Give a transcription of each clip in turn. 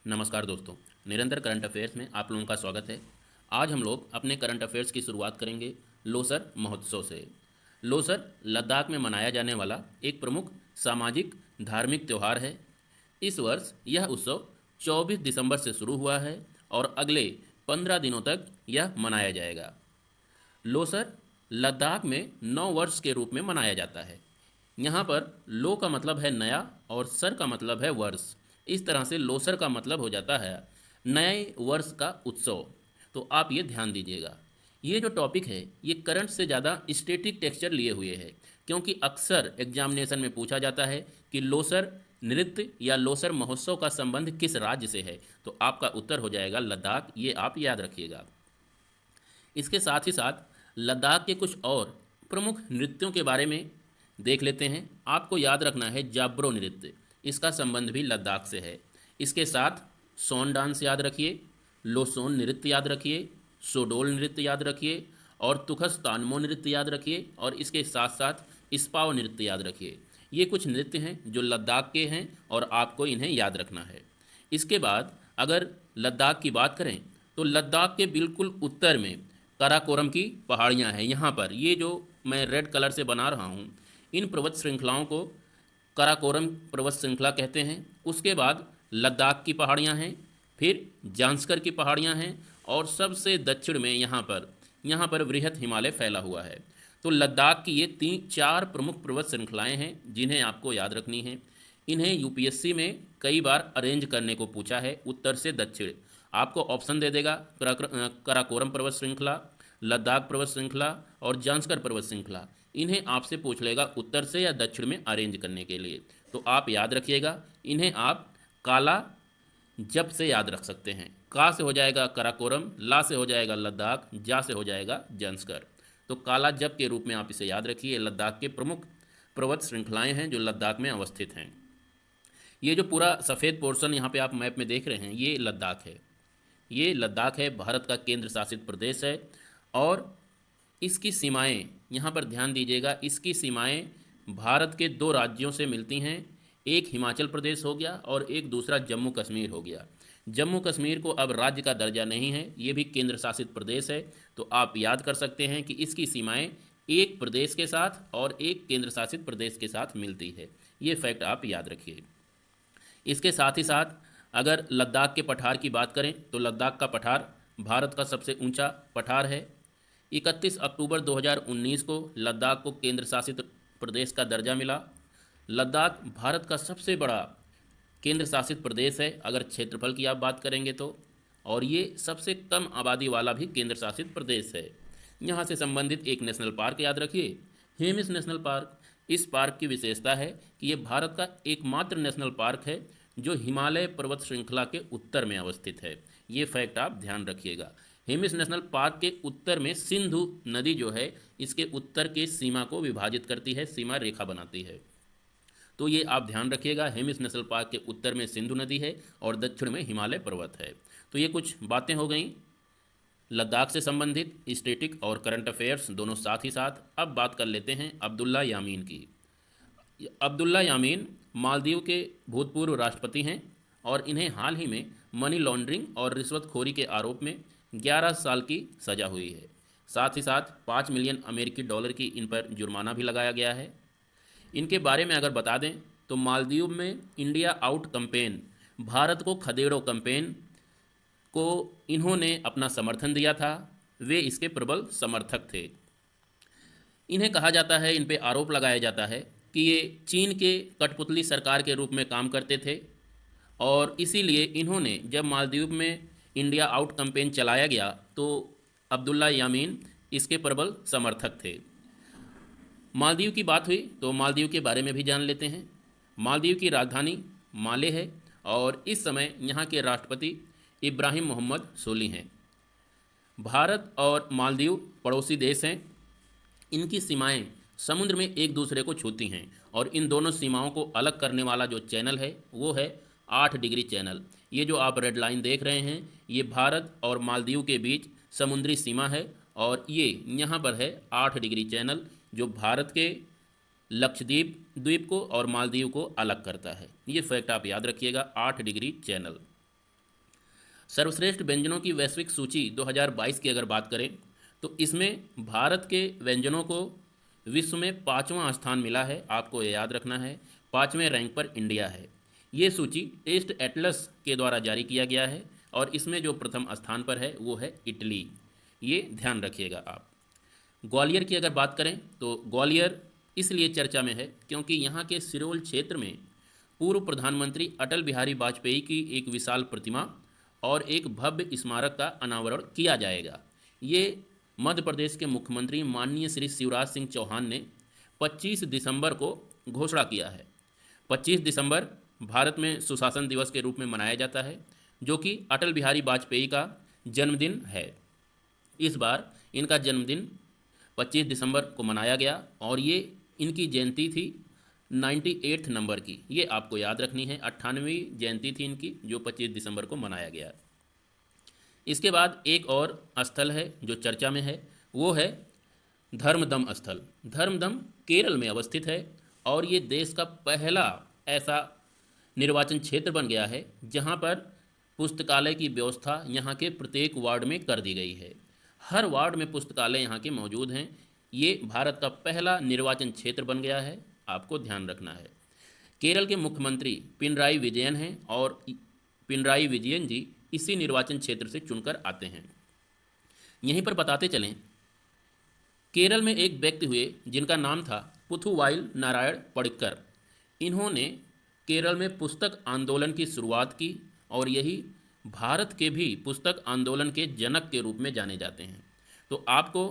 नमस्कार दोस्तों। निरंतर करंट अफेयर्स में आप लोगों का स्वागत है। आज हम लोग अपने करंट अफेयर्स की शुरुआत करेंगे लोसर महोत्सव से। लोसर लद्दाख में मनाया जाने वाला एक प्रमुख सामाजिक धार्मिक त्यौहार है। इस वर्ष यह उत्सव 24 दिसंबर से शुरू हुआ है और अगले 15 दिनों तक यह मनाया जाएगा। लोसर लद्दाख में नौ वर्ष के रूप में मनाया जाता है। यहाँ पर लो का मतलब है नया और सर का मतलब है वर्ष। इस तरह से लोसर का मतलब हो जाता है नए वर्ष का उत्सव। तो आप ये ध्यान दीजिएगा। ये जो टॉपिक है ये करंट से ज़्यादा स्टेटिक टेक्सचर लिए हुए है, क्योंकि अक्सर एग्जामिनेशन में पूछा जाता है कि लोसर नृत्य या लोसर महोत्सव का संबंध किस राज्य से है। तो आपका उत्तर हो जाएगा लद्दाख। ये आप याद रखिएगा। इसके साथ ही साथ लद्दाख के कुछ और प्रमुख नृत्यों के बारे में देख लेते हैं। आपको याद रखना है जाब्रो नृत्य, इसका संबंध भी लद्दाख से है। इसके साथ सोन डांस याद रखिए, लोसोन नृत्य याद रखिए, सोडोल नृत्य याद रखिए और तुखस तानमो नृत्य याद रखिए और इसके साथ साथ इस्पाव नृत्य याद रखिए। ये कुछ नृत्य हैं जो लद्दाख के हैं और आपको इन्हें याद रखना है। इसके बाद अगर लद्दाख की बात करें तो लद्दाख के बिल्कुल उत्तर में काराकोरम की पहाड़ियाँ हैं। यहाँ पर ये जो मैं रेड कलर से बना रहा हूँ, इन पर्वत श्रृंखलाओं को काराकोरम पर्वत श्रृंखला कहते हैं। उसके बाद लद्दाख की पहाड़ियाँ हैं, फिर जांस्कर की पहाड़ियाँ हैं और सबसे दक्षिण में यहाँ पर वृहत हिमालय फैला हुआ है। तो लद्दाख की ये 3-4 प्रमुख पर्वत श्रृंखलाएँ हैं जिन्हें आपको याद रखनी है। इन्हें यूपीएससी में कई बार अरेंज करने को पूछा है उत्तर से दक्षिण। आपको ऑप्शन दे देगा काराकोरम पर्वत श्रृंखला, लद्दाख पर्वत श्रृंखला और जांस्कर पर्वत श्रृंखला। इन्हें आपसे पूछ लेगा उत्तर से या दक्षिण में अरेंज करने के लिए। तो आप याद रखिएगा, इन्हें आप काला जब से याद रख सकते हैं। का से हो जाएगा काराकोरम, ला से हो जाएगा लद्दाख, जा से हो जाएगा जांस्कर। तो काला जब के रूप में आप इसे याद रखिए। लद्दाख के प्रमुख पर्वत श्रृंखलाएं हैं जो लद्दाख में अवस्थित हैं। ये जो पूरा सफ़ेद पोर्शन यहाँ पे आप मैप में देख रहे हैं, ये लद्दाख है। ये लद्दाख है, भारत का केंद्र शासित प्रदेश है और इसकी सीमाएं यहाँ पर ध्यान दीजिएगा। इसकी सीमाएं भारत के 2 राज्यों से मिलती हैं। एक हिमाचल प्रदेश हो गया और एक दूसरा जम्मू कश्मीर हो गया। जम्मू कश्मीर को अब राज्य का दर्जा नहीं है, ये भी केंद्र शासित प्रदेश है। तो आप याद कर सकते हैं कि इसकी सीमाएं एक प्रदेश के साथ और एक केंद्र शासित प्रदेश के साथ मिलती है। ये फैक्ट आप याद रखिए। इसके साथ ही साथ अगर लद्दाख के पठार की बात करें तो लद्दाख का पठार भारत का सबसे ऊंचा पठार है। 31 अक्टूबर 2019 को लद्दाख को केंद्र शासित प्रदेश का दर्जा मिला। लद्दाख भारत का सबसे बड़ा केंद्र शासित प्रदेश है अगर क्षेत्रफल की आप बात करेंगे तो, और ये सबसे कम आबादी वाला भी केंद्र शासित प्रदेश है। यहाँ से संबंधित एक नेशनल पार्क याद रखिए, हेमिस नेशनल पार्क। इस पार्क की विशेषता है कि ये भारत का एकमात्र नेशनल पार्क है जो हिमालय पर्वत श्रृंखला के उत्तर में अवस्थित है। ये फैक्ट आप ध्यान रखिएगा। हेमिस नेशनल पार्क के उत्तर में सिंधु नदी जो है इसके उत्तर के सीमा को विभाजित करती है, सीमा रेखा बनाती है। तो ये आप ध्यान रखिएगा, हेमिस नेशनल पार्क के उत्तर में सिंधु नदी है और दक्षिण में हिमालय पर्वत है। तो ये कुछ बातें हो गई लद्दाख से संबंधित, स्टैटिक और करंट अफेयर्स दोनों साथ ही साथ। अब बात कर लेते हैं अब्दुल्ला यामीन की। अब्दुल्ला यामीन मालदीव के भूतपूर्व राष्ट्रपति हैं और इन्हें हाल ही में मनी लॉन्ड्रिंग और रिश्वतखोरी के आरोप में 11 साल की सज़ा हुई है। साथ ही साथ 5 मिलियन अमेरिकी डॉलर की इन पर जुर्माना भी लगाया गया है। इनके बारे में अगर बता दें तो मालदीव में इंडिया आउट कैंपेन, भारत को खदेड़ो कैंपेन को इन्होंने अपना समर्थन दिया था। वे इसके प्रबल समर्थक थे। इन्हें कहा जाता है, इन पे आरोप लगाया जाता है कि ये चीन के कठपुतली सरकार के रूप में काम करते थे और इसीलिए इन्होंने जब मालदीव में इंडिया आउट कैंपेन चलाया गया तो अब्दुल्ला यामीन इसके प्रबल समर्थक थे। मालदीव की बात हुई तो मालदीव के बारे में भी जान लेते हैं। मालदीव की राजधानी माले है और इस समय यहाँ के राष्ट्रपति इब्राहिम मोहम्मद सोली हैं। भारत और मालदीव पड़ोसी देश हैं। इनकी सीमाएं समुद्र में एक दूसरे को छूती हैं और इन दोनों सीमाओं को अलग करने वाला जो चैनल है वो है 8 डिग्री चैनल। ये जो आप रेड लाइन देख रहे हैं ये भारत और मालदीव के बीच समुद्री सीमा है और ये यहाँ पर है 8 डिग्री चैनल जो भारत के लक्षद्वीप द्वीप को और मालदीव को अलग करता है। ये फैक्ट आप याद रखिएगा, 8 डिग्री चैनल। सर्वश्रेष्ठ व्यंजनों की वैश्विक सूची 2022 की अगर बात करें तो इसमें भारत के व्यंजनों को विश्व में 5वां स्थान मिला है। आपको ये याद रखना है, 5वें रैंक पर इंडिया है। ये सूची टेस्ट एटलस के द्वारा जारी किया गया है और इसमें जो प्रथम स्थान पर है वो है इटली। ये ध्यान रखिएगा आप। ग्वालियर की अगर बात करें तो ग्वालियर इसलिए चर्चा में है क्योंकि यहाँ के सिरोल क्षेत्र में पूर्व प्रधानमंत्री अटल बिहारी वाजपेयी की एक विशाल प्रतिमा और एक भव्य स्मारक का अनावरण किया जाएगा। ये मध्य प्रदेश के मुख्यमंत्री माननीय श्री शिवराज सिंह चौहान ने 25 दिसंबर को घोषणा किया है। 25 दिसंबर भारत में सुशासन दिवस के रूप में मनाया जाता है, जो कि अटल बिहारी वाजपेयी का जन्मदिन है। इस बार इनका जन्मदिन 25 दिसंबर को मनाया गया और ये इनकी जयंती थी 98th नंबर की। ये आपको याद रखनी है, 98वीं जयंती थी इनकी जो 25 दिसंबर को मनाया गया। इसके बाद एक और स्थल है जो चर्चा में है, वो है धर्मदम स्थल। धर्मदम केरल में अवस्थित है और ये देश का पहला ऐसा निर्वाचन क्षेत्र बन गया है जहाँ पर पुस्तकालय की व्यवस्था यहाँ के प्रत्येक वार्ड में कर दी गई है। हर वार्ड में पुस्तकालय यहाँ के मौजूद हैं। ये भारत का पहला निर्वाचन क्षेत्र बन गया है, आपको ध्यान रखना है। केरल के मुख्यमंत्री पिनराई विजयन हैं और पिनराई विजयन जी इसी निर्वाचन क्षेत्र से चुनकर आते हैं। यहीं पर बताते चलें, केरल में एक व्यक्ति हुए जिनका नाम था पुथुवाइल नारायण पडिक्कर। इन्होंने केरल में पुस्तक आंदोलन की शुरुआत की और यही भारत के भी पुस्तक आंदोलन के जनक के रूप में जाने जाते हैं। तो आपको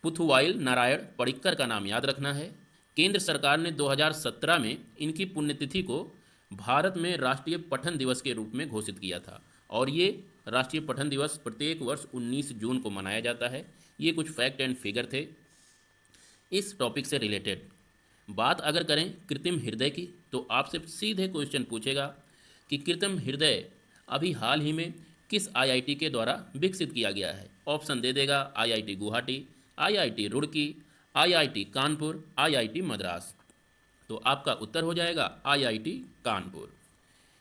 पुथुवाइल नारायण पडिक्कर का नाम याद रखना है। केंद्र सरकार ने 2017 में इनकी पुण्यतिथि को भारत में राष्ट्रीय पठन दिवस के रूप में घोषित किया था और ये राष्ट्रीय पठन दिवस प्रत्येक वर्ष 19 जून को मनाया जाता है। ये कुछ फैक्ट एंड फिगर थे इस टॉपिक से रिलेटेड। बात अगर करें कृत्रिम हृदय की तो आपसे सीधे क्वेश्चन पूछेगा कि कृत्रिम हृदय अभी हाल ही में किस आईआईटी के द्वारा विकसित किया गया है। ऑप्शन दे देगा IIT Guwahati, IIT Roorkee, IIT Kanpur, IIT Madras. तो आपका उत्तर हो जाएगा आईआईटी कानपुर।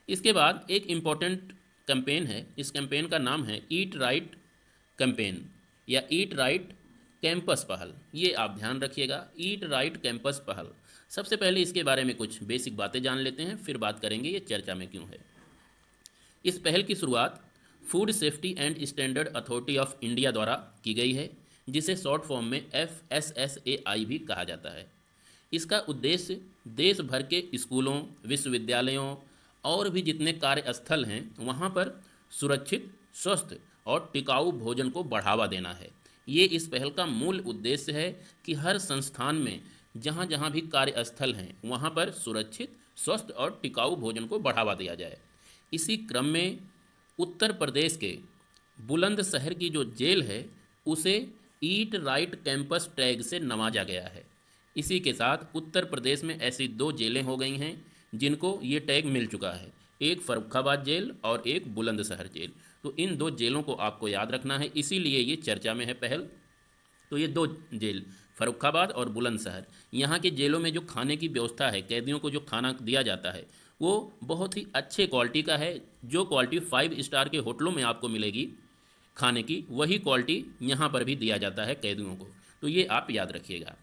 इसके बाद एक इम्पॉर्टेंट कैंपेन है। इस कैंपेन का नाम है ईट राइट कैंपेन या ईट राइट कैंपस पहल। ये आप ध्यान रखिएगा, ईट राइट कैंपस पहल। सबसे पहले इसके बारे में कुछ बेसिक बातें जान लेते हैं, फिर बात करेंगे ये चर्चा में क्यों है। इस पहल की शुरुआत food safety and standard authority of India द्वारा की गई है, जिसे शॉर्ट फॉर्म में FSSAI भी कहा जाता है। इसका उद्देश्य देश भर के स्कूलों, विश्वविद्यालयों और भी जितने कार्यस्थल हैं वहाँ पर सुरक्षित, स्वस्थ और टिकाऊ भोजन को बढ़ावा देना है। ये इस पहल का मूल उद्देश्य है कि हर संस्थान में जहाँ जहाँ भी कार्यस्थल हैं वहाँ पर सुरक्षित, स्वस्थ और टिकाऊ भोजन को बढ़ावा दिया जाए। इसी क्रम में उत्तर प्रदेश के बुलंदशहर की जो जेल है उसे ईट राइट कैंपस टैग से नवाजा गया है। इसी के साथ उत्तर प्रदेश में ऐसी 2 जेलें हो गई हैं जिनको ये टैग मिल चुका है, एक फर्रुखाबाद जेल और एक बुलंदशहर जेल। तो इन 2 जेलों को आपको याद रखना है, इसीलिए ये चर्चा में है पहल। तो ये 2 जेल फर्रुखाबाद और बुलंदशहर, यहाँ के जेलों में जो खाने की व्यवस्था है, कैदियों को जो खाना दिया जाता है वो बहुत ही अच्छे क्वालिटी का है। जो क्वालिटी 5 स्टार के होटलों में आपको मिलेगी खाने की, वही क्वालिटी यहाँ पर भी दिया जाता है कैदियों को। तो ये आप याद रखिएगा।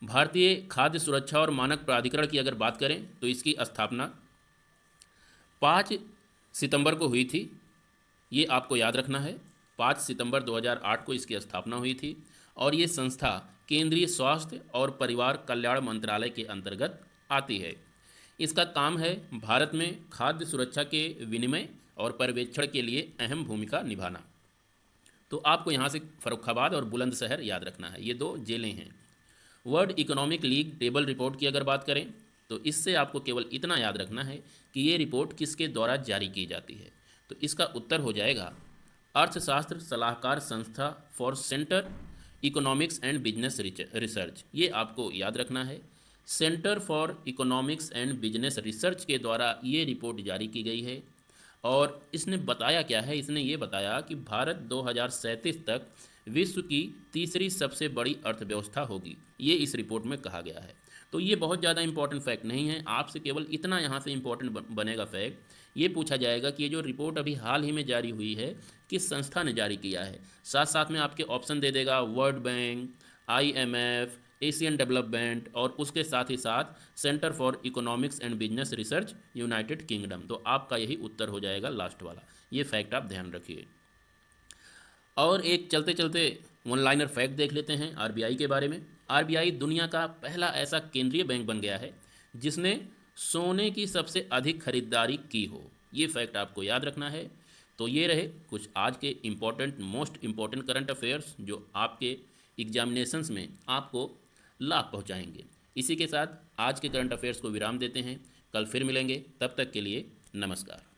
भारतीय खाद्य सुरक्षा और मानक प्राधिकरण की अगर बात करें तो इसकी स्थापना 5 सितंबर को हुई थी। ये आपको याद रखना है, 5 सितंबर 2008 को इसकी स्थापना हुई थी और ये संस्था केंद्रीय स्वास्थ्य और परिवार कल्याण मंत्रालय के अंतर्गत आती है। इसका काम है भारत में खाद्य सुरक्षा के विनिमय और पर्यवेक्षण के लिए अहम भूमिका निभाना। तो आपको यहाँ से फर्रुखाबाद और बुलंदशहर याद रखना है, ये 2 जेलें हैं। World economic league table report की अगर बात करें तो इससे आपको केवल इतना याद रखना है कि ये रिपोर्ट किसके द्वारा जारी की जाती है। तो इसका उत्तर हो जाएगा अर्थशास्त्र सलाहकार संस्था for centre economics and business research. ये आपको याद रखना है, centre for economics and business research के द्वारा ये रिपोर्ट जारी की गई है। और इसने बताया क्या है, इसने ये बताया कि भारत 2037 तक विश्व की तीसरी सबसे बड़ी अर्थव्यवस्था होगी, ये इस रिपोर्ट में कहा गया है। तो ये बहुत ज़्यादा इंपॉर्टेंट फैक्ट नहीं है, आपसे केवल इतना यहाँ से इंपॉर्टेंट बनेगा फैक्ट, ये पूछा जाएगा कि ये जो रिपोर्ट अभी हाल ही में जारी हुई है किस संस्था ने जारी किया है। साथ साथ में आपके ऑप्शन दे देगा world bank, IMF, Asian development और उसके साथ ही साथ centre for economics and business research United kingdom. तो आपका यही उत्तर हो जाएगा लास्ट वाला, ये फैक्ट आप ध्यान रखिए। और एक चलते चलते वन लाइनर फैक्ट देख लेते हैं RBI के बारे में। RBI दुनिया का पहला ऐसा केंद्रीय बैंक बन गया है जिसने सोने की सबसे अधिक खरीदारी की हो। ये फैक्ट आपको याद रखना है। तो ये रहे कुछ आज के important most important current affairs जो आपके एग्जामिनेशंस में आपको लाभ पहुंचाएंगे। इसी के साथ आज के करंट अफेयर्स को विराम देते हैं। कल फिर मिलेंगे, तब तक के लिए नमस्कार।